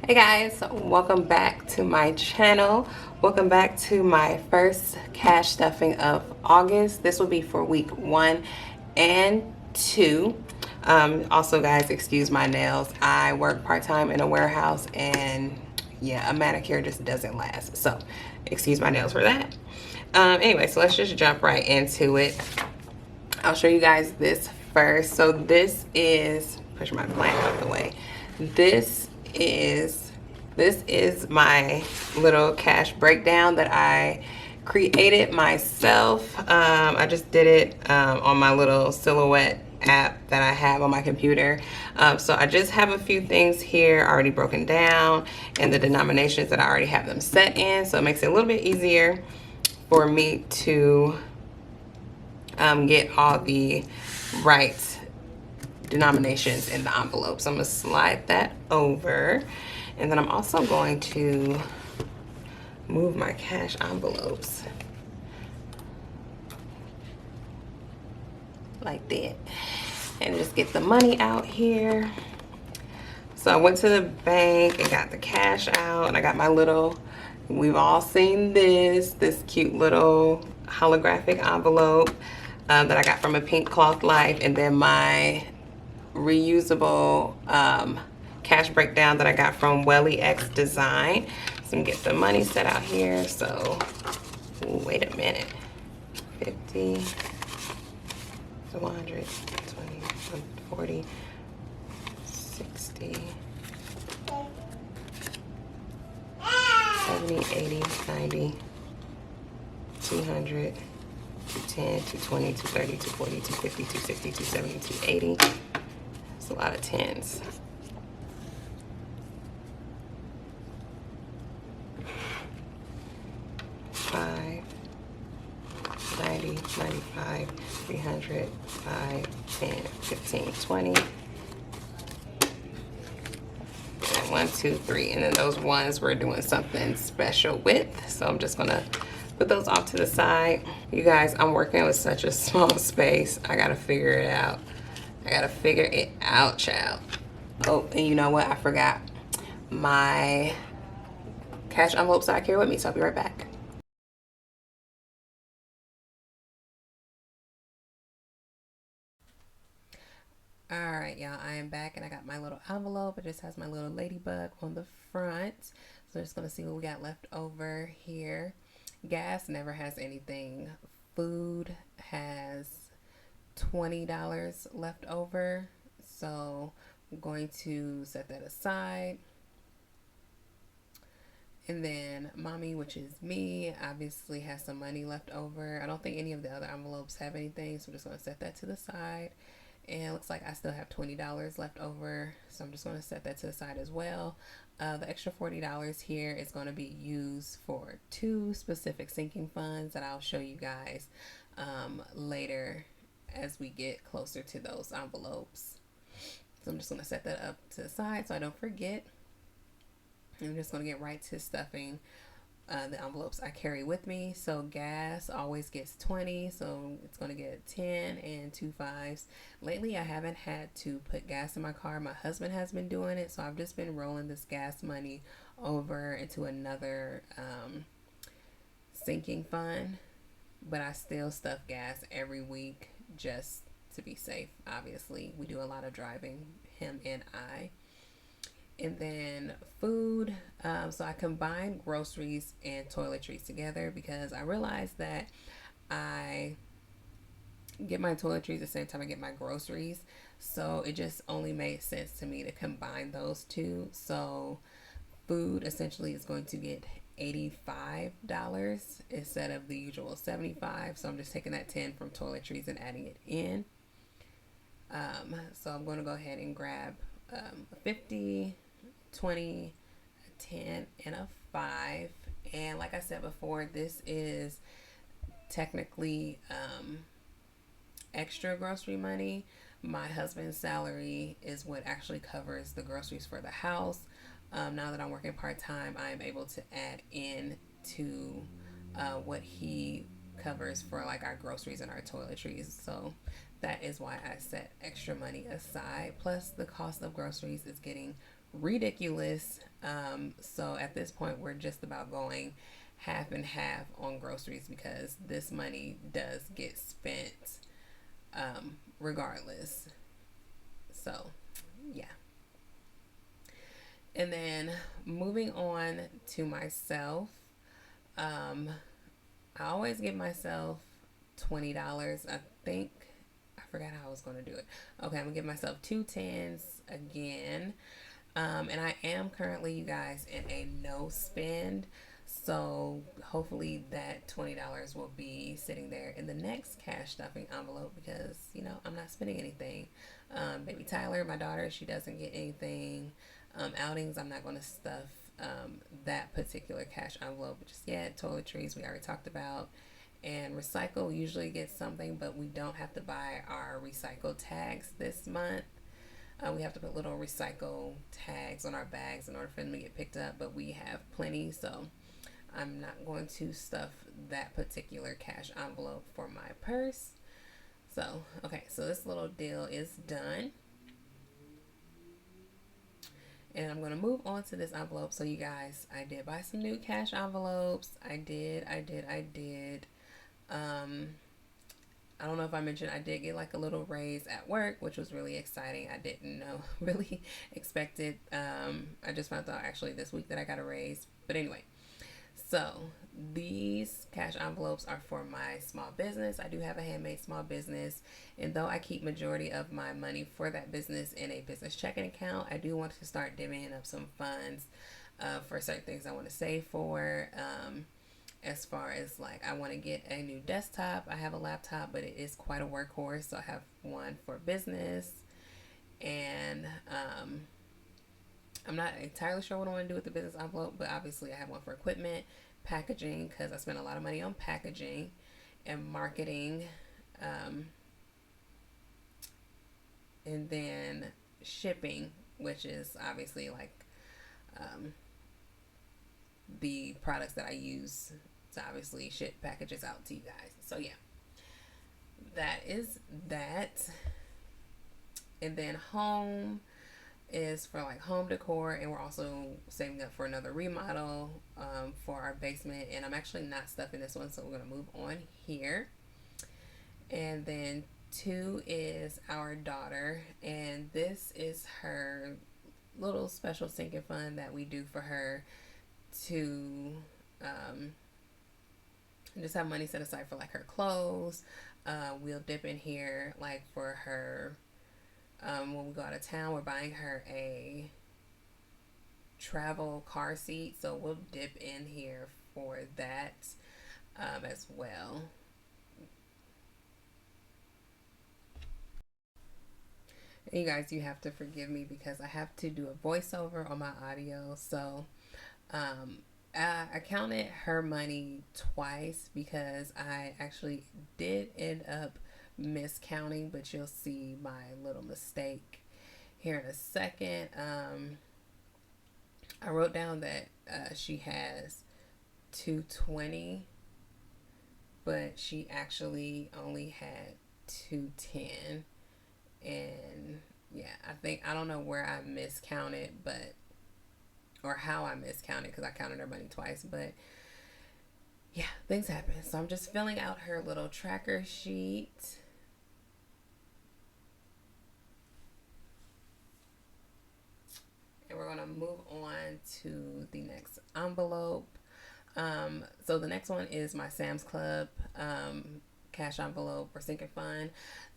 Hey guys, welcome back to my channel. Welcome back to my first cash stuffing of August. This will be for week 1 and 2. Also guys, excuse my nails. I work part-time in a warehouse and yeah, a manicure just doesn't last. So excuse my nails for that. Anyway, so let's just jump right into it. I'll show you guys this first. So this is, push my plant out of the way. This is my little cash breakdown that I created myself. I just did it on my little Silhouette app that I have on my computer. So I just have a few things here already broken down and the denominations that I already have them set in. So it makes it a little bit easier for me to get all the right denominations in the envelope. So I'm gonna slide that over, and then I'm also going to move my cash envelopes like that and just get the money out here. So I went to the bank and got the cash out, and I got my little, we've all seen this cute little holographic envelope that I got from a Pink Cloth Life, and then my reusable cash breakdown that I got from Welly X Design. So I'm gonna get the money set out here. So wait a minute, 50, 100, 20, 40, 60, 70, 80, 90, 200, 210, 220, 230, 240, 250, 260, 270, 280. That's a lot of tens. Five, 90, 95, 300, 5, 10, 15, 20. And 1, 2, 3. And then those ones we're doing something special with. So I'm just gonna put those off to the side. You guys, I'm working with such a small space. I gotta figure it out. I gotta figure it out, child. Oh, and you know what? I forgot my cash envelopes that I carry with me, so I'll be right back. All right, y'all, I am back and I got my little envelope. It just has my little ladybug on the front. So I'm just gonna see what we got left over here. Gas never has anything. Food has $20 left over. So I'm going to set that aside. And then mommy, which is me, obviously has some money left over. I don't think any of the other envelopes have anything, so I'm just going to set that to the side. And it looks like I still have $20 left over, so I'm just going to set that to the side as well. The extra $40 here is going to be used for 2 specific sinking funds that I'll show you guys later as we get closer to those envelopes. So I'm just going to set that up to the side so I don't forget. I'm just going to get right to stuffing the envelopes I carry with me. So gas always gets 20, so it's going to get 10 and 2 5s. Lately I haven't had to put gas in my car. My husband has been doing it, so I've just been rolling this gas money over into another sinking fund, but I still stuff gas every week just to be safe. Obviously, we do a lot of driving, him and I. And then food, so I combine groceries and toiletries together because I realized that I get my toiletries at the same time I get my groceries. So it just only made sense to me to combine those two. So food essentially is going to get $85 instead of the usual $75. So I'm just taking that 10 from toiletries and adding it in. So I'm going to go ahead and grab a 50, 20, a 10, and a 5. And like I said before, this is technically extra grocery money. My husband's salary is what actually covers the groceries for the house. Now that I'm working part-time, I'm able to add in to what he covers for like our groceries and our toiletries. So that is why I set extra money aside. Plus the cost of groceries is getting ridiculous. So at this point, we're just about going half and half on groceries because this money does get spent regardless. So, yeah. And then moving on to myself, um, I always give myself $20. I think I forgot how I was going to do it. Okay, I'm gonna give myself two tens again. And I am currently, you guys, in a no spend. So hopefully that $20 will be sitting there in the next cash stuffing envelope because, I'm not spending anything. Baby Tyler, my daughter, she doesn't get anything. Outings, I'm not going to stuff that particular cash envelope just yet. Toiletries, we already talked about. And recycle usually gets something, but we don't have to buy our recycle tags this month. We have to put little recycle tags on our bags in order for them to get picked up, but we have plenty, so I'm not going to stuff that particular cash envelope for my purse. So, okay, so this little deal is done. And I'm going to move on to this envelope. So, you guys, I did buy some new cash envelopes. I did. Um, I don't know if I mentioned I did get like a little raise at work, which was really exciting. I didn't know, really expect it. I just found out actually this week that I got a raise. But anyway, so these cash envelopes are for my small business. I do have a handmade small business, and though I keep majority of my money for that business in a business checking account, I do want to start divvying up some funds for certain things I want to save for. As far as like I want to get a new desktop. I have a laptop, but it is quite a workhorse, so I have one for business, and I'm not entirely sure what I want to do with the business envelope, but obviously I have one for equipment, packaging, because I spend a lot of money on packaging and marketing, um, and then shipping, which is obviously like um, the products that I use to obviously ship packages out to you guys. So yeah, that is that. And then home is for like home decor, and we're also saving up for another remodel for our basement. And I'm actually not stuffing this one, so we're gonna move on here. And then two is our daughter, and this is her little special sinking fund that we do for her to um, just have money set aside for like her clothes. We'll dip in here like for her when we go out of town. We're buying her a travel car seat, so we'll dip in here for that as well. And you guys, you have to forgive me because I have to do a voiceover on my audio. So um, I counted her money twice because I actually did end up miscounting, but you'll see my little mistake here in a second. I wrote down that she has 220, but she actually only had 210. And yeah, I don't know where I miscounted, but or how I miscounted because I counted her money twice, but yeah, things happen. So I'm just filling out her little tracker sheet. And we're going to move on to the next envelope. So the next one is my Sam's Club cash envelope or sinking fund.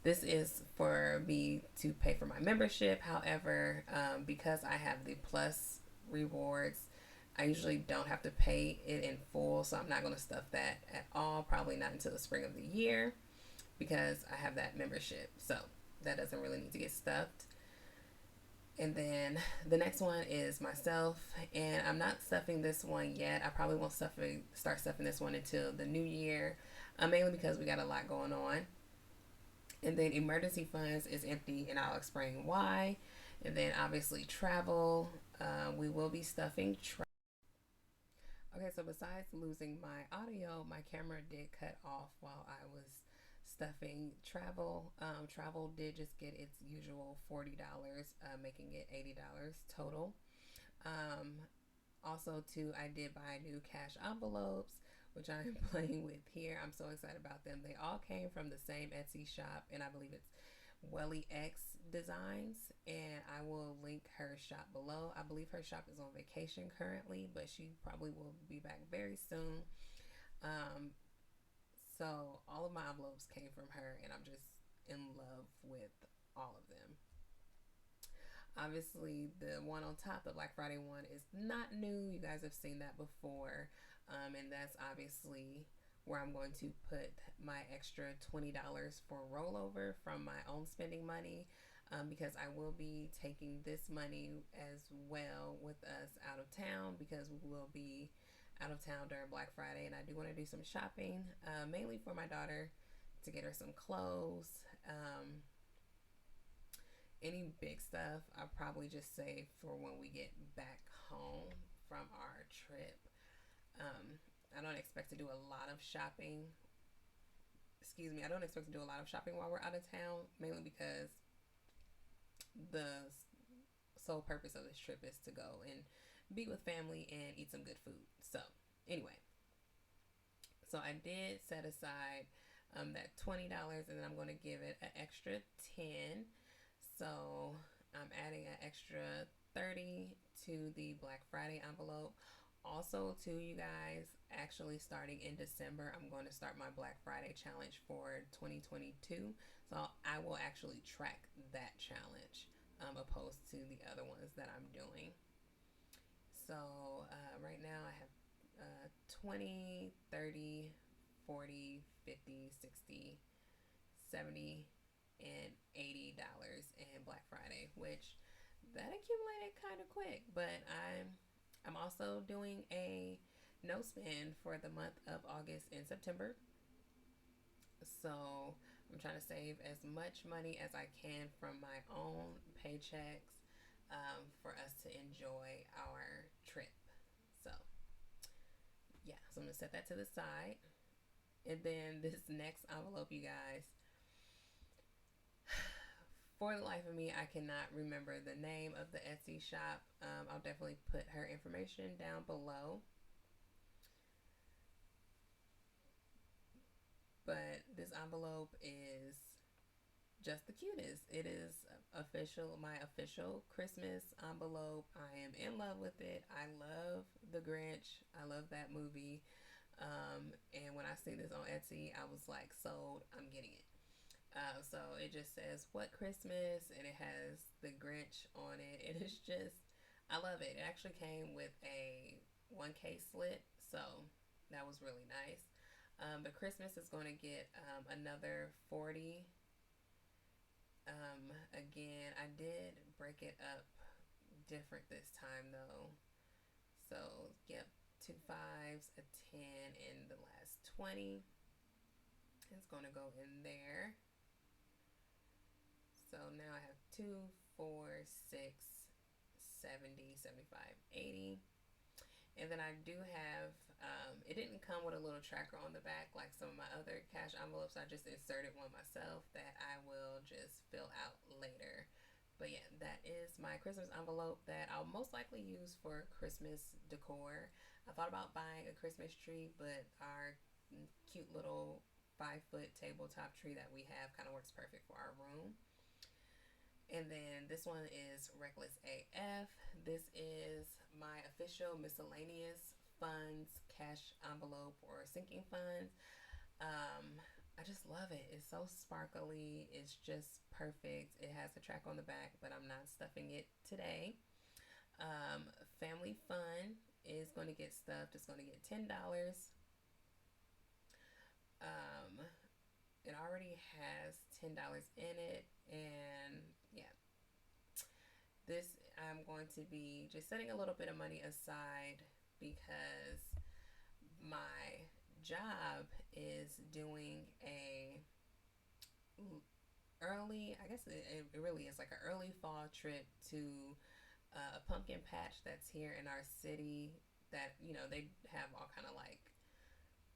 This is for me to pay for my membership. However, because I have the plus rewards, I usually don't have to pay it in full, so I'm not going to stuff that at all. Probably not until the spring of the year because I have that membership. So that doesn't really need to get stuffed. And then the next one is myself, and I'm not stuffing this one yet. I probably won't start stuffing this one until the new year, mainly because we got a lot going on. And then emergency funds is empty, and I'll explain why. And then obviously travel, we will be stuffing travel. Okay, so besides losing my audio, my camera did cut off while I was stuffing travel. Travel did just get its usual $40, making it $80 total. Also, too, I did buy new cash envelopes, which I am playing with here. I'm so excited about them. They all came from the same Etsy shop, and I believe it's Welly X Designs, and I will link her shop below. I believe her shop is on vacation currently, but she probably will be back very soon. Um, so all of my envelopes came from her, and I'm just in love with all of them. Obviously, the one on top, the Black Friday one, is not new. You guys have seen that before. And that's obviously where I'm going to put my extra $20 for rollover from my own spending money, because I will be taking this money as well with us out of town, because we will be out of town during Black Friday. And I do want to do some shopping, mainly for my daughter to get her some clothes. Any big stuff, I'll probably just save for when we get back home from our trip. Um, I don't expect to do a lot of shopping. Excuse me, I don't expect to do a lot of shopping while we're out of town, mainly because the sole purpose of this trip is to go and be with family and eat some good food. So, anyway, so I did set aside that $20, and then I'm going to give it an extra 10. So I'm adding an extra 30 to the Black Friday envelope. Also, to you guys, actually starting in December, I'm going to start my Black Friday challenge for 2022. So I will actually track that challenge, opposed to the other ones that I'm doing. So right now I have 20, 30, 40, 50, 60, 70, and $80 in Black Friday, which that accumulated kind of quick. But I'm also doing a no spend for the month of August and September. So I'm trying to save as much money as I can from my own paychecks, for us to enjoy our trip. So yeah, so I'm gonna set that to the side. And then this next envelope, you guys, for the life of me, I cannot remember the name of the Etsy shop. I'll definitely put her information down below. But this envelope is just the cutest. It is official, my official Christmas envelope. I am in love with it. I love The Grinch. I love that movie. And when I see this on Etsy, I was like, sold. I'm getting it. So it just says "What Christmas?" and it has the Grinch on it. It is just, I love it. It actually came with a 1K slit, so that was really nice. But Christmas is going to get another 40. Again, I did break it up different this time though. So yep, two fives, a 10, and the last 20. It's going to go in there. So now I have 2, 4, 6, 70, 75, 80. And then I do have, it didn't come with a little tracker on the back like some of my other cash envelopes. I just inserted one myself that I will just fill out later. But yeah, that is my Christmas envelope that I'll most likely use for Christmas decor. I thought about buying a Christmas tree, but our cute little 5-foot tabletop tree that we have kind of works perfect for our room. And then this one is Reckless AF. This is my official miscellaneous funds cash envelope or sinking funds. I just love it. It's so sparkly. It's just perfect. It has a track on the back, but I'm not stuffing it today. Family Fun is going to get stuffed. It's going to get $10. Um, it already has $10 in it, and yeah, this I'm going to be just setting a little bit of money aside because my job is doing a early, I guess it really is like an early fall trip to a pumpkin patch that's here in our city that, you know, they have all kind of like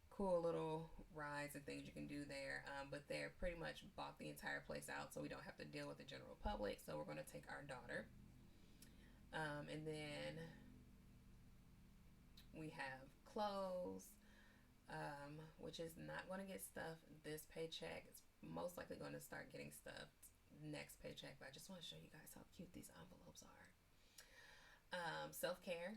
cool little rides and things you can do there, but they're pretty much bought the entire place out so we don't have to deal with the general public. So we're going to take our daughter, and then We have clothes, which is not going to get stuffed this paycheck. It's most likely going to start getting stuffed next paycheck, but I just want to show you guys how cute these envelopes are. Self care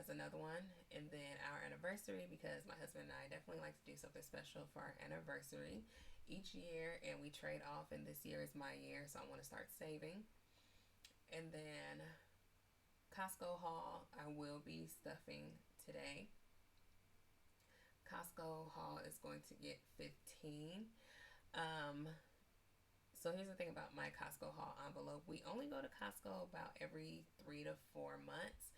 is another one, and then our anniversary, because my husband and I definitely like to do something special for our anniversary each year, and we trade off, and this year is my year, so I want to start saving. And then Costco haul, I will be stuffing today. Costco haul is going to get 15. Um, so here's the thing about my Costco haul envelope. We only go to Costco about every 3 to 4 months.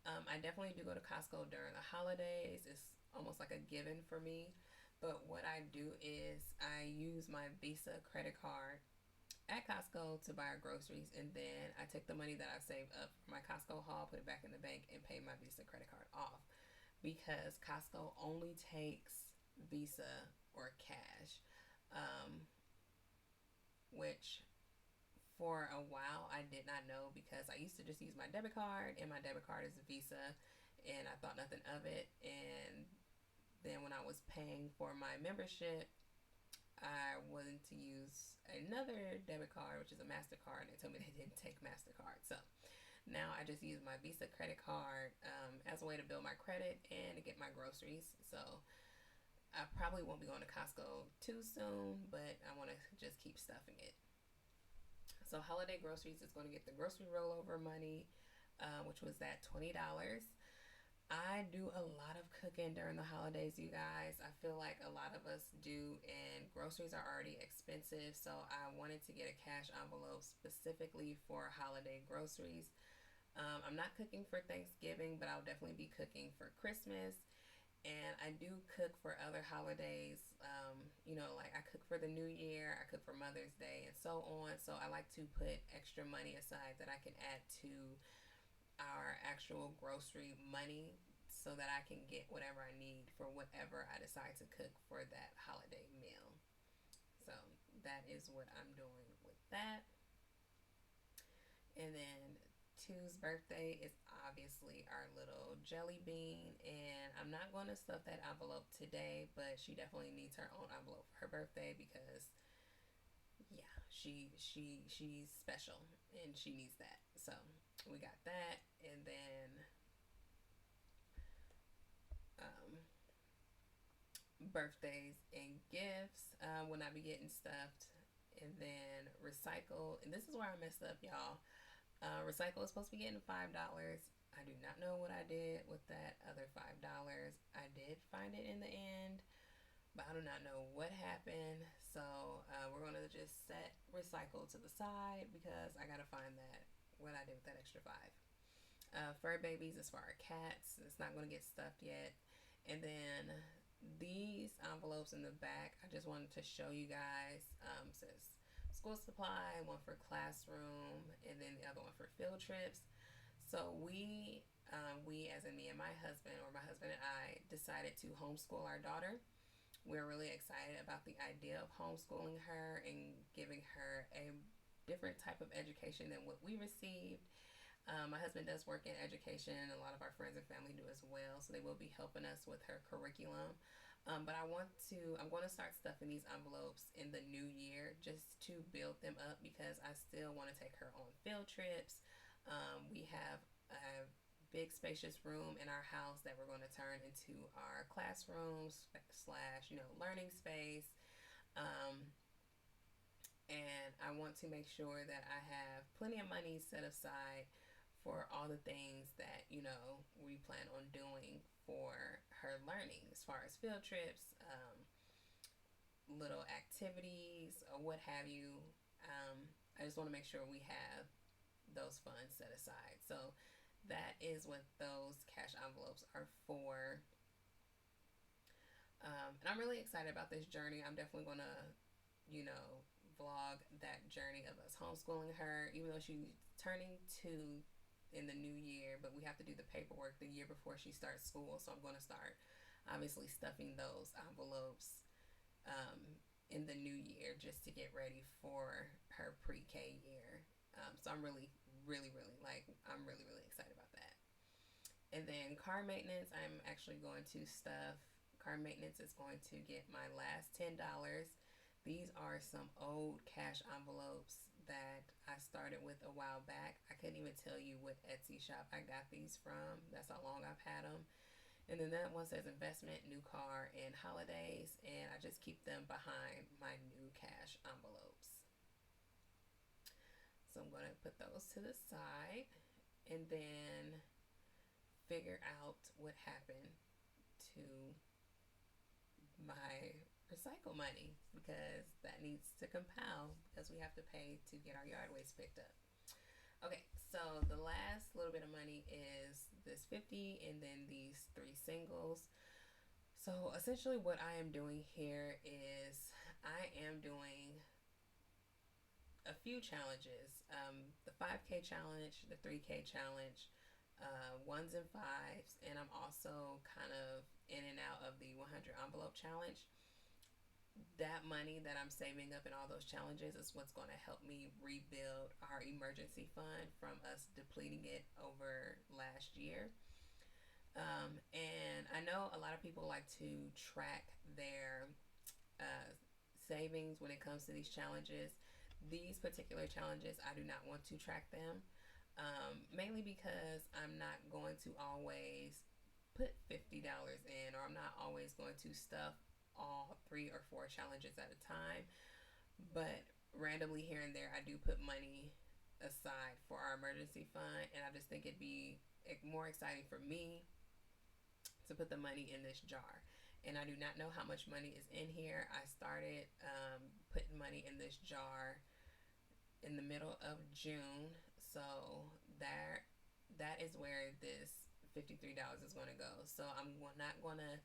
I definitely do go to Costco during the holidays. It's almost like a given for me. But what I do is I use my Visa credit card at Costco to buy our groceries, and then I take the money that I've saved up for my Costco haul, put it back in the bank, and pay my Visa credit card off. Because Costco only takes Visa or cash, um, which for a while I did not know, because I used to just use my debit card, and my debit card is a Visa, and I thought nothing of it. And then when I was paying for my membership, I wanted to use another debit card, which is a MasterCard, and they told me they didn't take MasterCard. So now I just use my Visa credit card as a way to build my credit and to get my groceries. So I probably won't be going to Costco too soon, but I want to just keep stuffing it. So holiday groceries is going to get the grocery rollover money, which was that $20. I do a lot of cooking during the holidays, you guys. I feel like a lot of us do, and groceries are already expensive. So I wanted to get a cash envelope specifically for holiday groceries. I'm not cooking for Thanksgiving, but I'll definitely be cooking for Christmas. And I do cook for other holidays. Like I cook for the New Year, I cook for Mother's Day, and so on. So I like to put extra money aside that I can add to our actual grocery money, so that I can get whatever I need for whatever I decide to cook for that holiday meal. So that is what I'm doing with that. And then Two's birthday is obviously our little jelly bean, and I'm not going to stuff that envelope today, but she definitely needs her own envelope for her birthday, because yeah, she's special and she needs that. So we got that, and then um, birthdays and gifts will not be getting stuffed. And then recycle, and this is where I messed up, y'all. Recycle is supposed to be getting $5. I do not know what I did with that other $5. I did find it in the end, but I do not know what happened. So we're gonna just set recycle to the side, because I gotta find that what I did with that extra 5. Fur babies is for our cats. It's not gonna get stuffed yet. And then these envelopes in the back, I just wanted to show you guys. Says school supply, one for classroom, and then the other one for field trips. So we as in me and my husband, or my husband and I, decided to homeschool our daughter. We're really excited about the idea of homeschooling her and giving her a different type of education than what we received. My husband does work in education, and a lot of our friends and family do as well, so they will be helping us with her curriculum. But I'm going to start stuffing these envelopes in the new year, just to build them up, because I still want to take her on field trips. We have a big spacious room in our house that we're going to turn into our classrooms slash learning space. Um, and I want to make sure that I have plenty of money set aside for all the things that we plan on doing for her learning, as far as field trips, little activities, or what have you. I just want to make sure we have those funds set aside. So that is what those cash envelopes are for. And I'm really excited about this journey. I'm definitely going to, vlog that journey of us homeschooling her, even though she's turning 2 in the new year, but we have to do the paperwork the year before she starts school. So I'm going to start obviously stuffing those envelopes in the new year, just to get ready for her pre-K year. So I'm really, really, really I'm really, really excited about that. And then car maintenance, I'm actually going to stuff. Car maintenance is going to get my last $10. These are some old cash envelopes that I started with a while back. I couldn't even tell you what Etsy shop I got these from. That's how long I've had them. And then that one says investment, new car, and holidays. And I just keep them behind my new cash envelopes. So I'm going to put those to the side and then figure out what happened to my recycle money, because that needs to compile because we have to pay to get our yard waste picked up. Okay, so the last little bit of money is this 50 and then these three singles. So essentially what I am doing here is I am doing a few challenges. The 5K challenge, the 3K challenge, ones and fives, and I'm also kind of in and out of the 100 envelope challenge. That money that I'm saving up in all those challenges is what's going to help me rebuild our emergency fund from us depleting it over last year. And I know a lot of people like to track their uh, savings when it comes to these challenges. These particular challenges, I do not want to track them, mainly because I'm not going to always put $50 in, or I'm not always going to stuff all 3 or 4 challenges at a time. But randomly here and there, I do put money aside for our emergency fund, and I just think it'd be more exciting for me to put the money in this jar. And I do not know how much money is in here. I started putting money in this jar in the middle of June, so that is where this $53 is going to go. So I'm not going to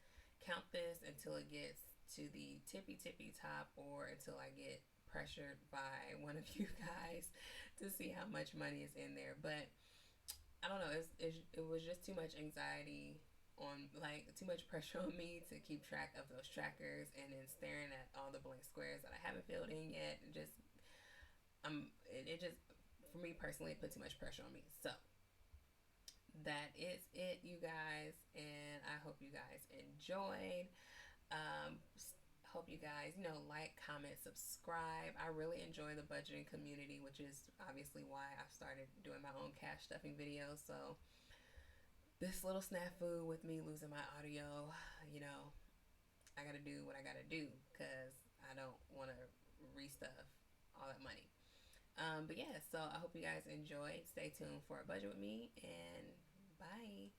count this until it gets to the tippy top, or until I get pressured by one of you guys to see how much money is in there. But I don't know, it was just too much anxiety on, like, too much pressure on me to keep track of those trackers, and then staring at all the blank squares that I haven't filled in yet. And just it just, for me personally, it put too much pressure on me. So that is it, you guys, and I hope you guys enjoyed. um Hope you guys, like, comment, subscribe. I really enjoy the budgeting community, which is obviously why I've started doing my own cash stuffing videos. So this little snafu with me losing my audio, I gotta do what I gotta do, because I don't want to restuff all that money. But yeah, so I hope you guys enjoyed. Stay tuned for a budget with me, and bye.